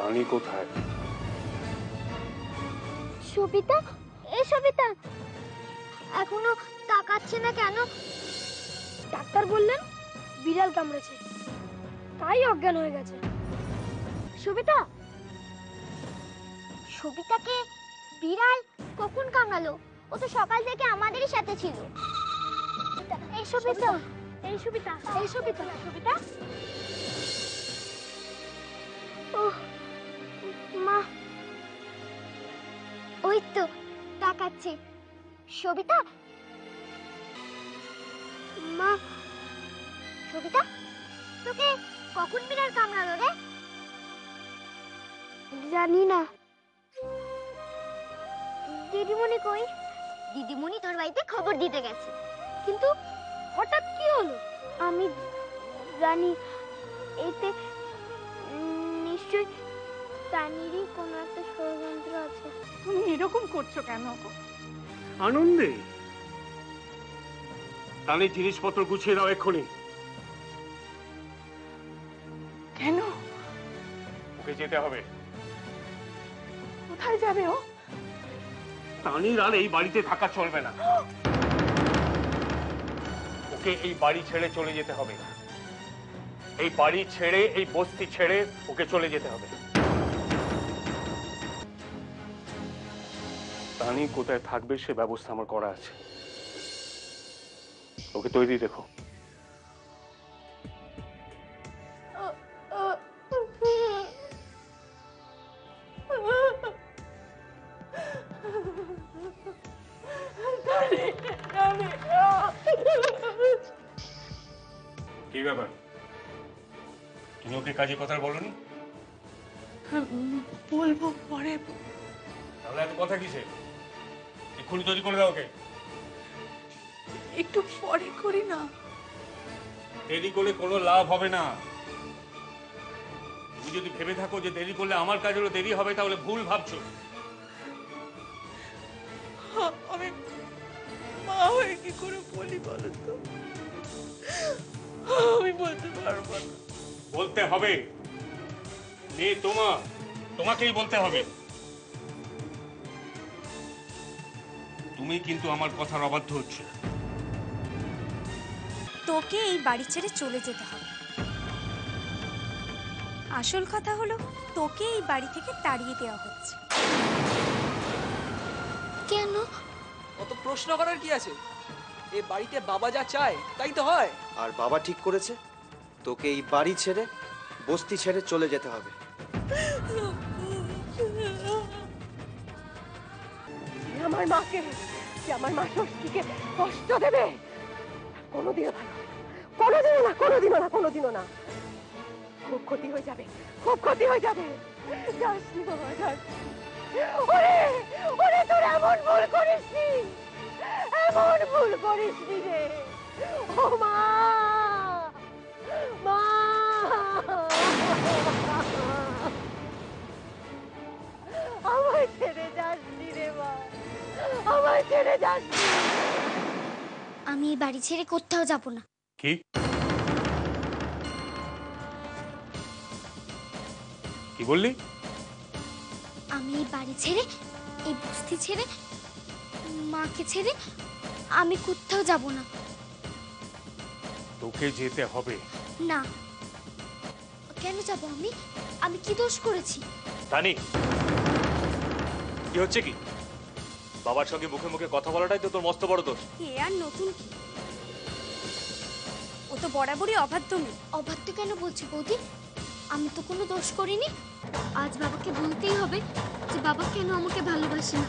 রানী কোথায়? সবিতা, এই সবিতা এখনো তাকাচ্ছে না কেন? ডাক্তার বললেন বিড়াল কামড়েছে, তাই অজ্ঞান হয়ে গেছে। সবিতা, সবিতাকে বিড়াল কখন কামড়ালো? ও তো সকাল থেকে আমাদেরই সাথে ছিল। এই সবিতা, এই সবিতা, এই সবিতা, সবিতা। ও মা, ওই তো তাকাচ্ছে। সবিতা, মা। সবিতা, তোকে কখন বিড়াল কামড়ালো রে? জানি না। দিদিমণি কই? দিদিমণি তোর বাড়িতে খবর দিতে গেছে। কিন্তু হঠাৎ কি হলো? আমি জানি, এতে নিশ্চয়ই তানিরই কোনো একটা ষড়যন্ত্র আছে। তুমি এরকম করছো কেন? আনন্দে রানীর জিনিসপত্র গুছিয়ে দাও এক্ষুনি। কেন? ওকে যেতে হবে। কোথায় যাবে ও? রানীর আর এই বাড়িতে থাকা চলবে না। ওকে এই বাড়ি ছেড়ে চলে যেতে হবে। এই বাড়ি ছেড়ে, এই বস্তি ছেড়ে ওকে চলে যেতে হবে। রানী কোথায় থাকবে সে ব্যবস্থা আমার করা আছে। ওকে তৈরি রেখো। কি ব্যাপার, তুমি ওকে কাজে কথা বলোনি? বলবো পরে। তাহলে এত কথা কিসে? এক্ষুনি তৈরি করে দাও ওকে। একটু পরে করি না। দেরি করলে কোনো লাভ হবে না। তুমি যদি ভেবে থাকো যে দেরি করলে আমার কাজেরও দেরি হবে, তাহলে ভুল ভাবছো। আমি মা হয়ে কি করে বলি বলো তো? আমি বলতে পারবো না। বলতে হবে। মেয়ে তোমাকেই বলতে হবে। তুমি কিন্তু আমার কথার অবাধ্য হচ্ছে। তোকে এই বাড়ি ছেড়ে চলে যেতে হবে। আসল কথা হলো তোকে এই বাড়ি থেকে তাড়িয়ে দেওয়া হচ্ছে। কেন? অত প্রশ্ন করার কি আছে? এই বাড়িতে বাবা যা চায় তাই তো হয়। আর বাবা ঠিক করেছে তোকে এই বাড়ি ছেড়ে, বস্তি ছেড়ে চলে যেতে হবে। আমার মাকে, যে আমার মা ষষ্ঠীকে কষ্ট দেবে, কোনোদিনও ভালো, কোনোদিনও না, কোনোদিনও না, কোনোদিনও না। খুব ক্ষতি হয়ে যাবে, খুব ক্ষতি হয়ে যাবে। যাসনি বাবা, যাসনি। ওরে ওরে, তোর এমন ভুল করিসনি, এমন ভুল করিসনি রে। ও মা, মা, আমায় ছেড়ে যাসনি রে মা, আমায় ছেড়ে যাসনি। আমি এই বাড়ি ছেড়ে কোথাও যাব না। কি কি বললি? আমি এই বাড়ি ছেড়ে, এই বস্তি ছেড়ে, মাকে ছেড়ে আমি কোথাও যাব না। তোকে যেতে হবে। না, কেন যাব আমি? আমি কি দোষ করেছি? তানি, কি হচ্ছে কি? বাবার সঙ্গে মুখে মুখে কথা বলাটাই তো তোর মস্ত বড় দোষ। এ আর নতুন কি? ও তো বরাবরই অবাধ্য মেয়ে। অবাধ্য কেন বলছি বৌদি? আমি তো কোনো দোষ করিনি। আজ বাবাকে বলতেই হবে যে বাবা কেন আমাকে ভালোবাসে না।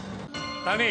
তানি,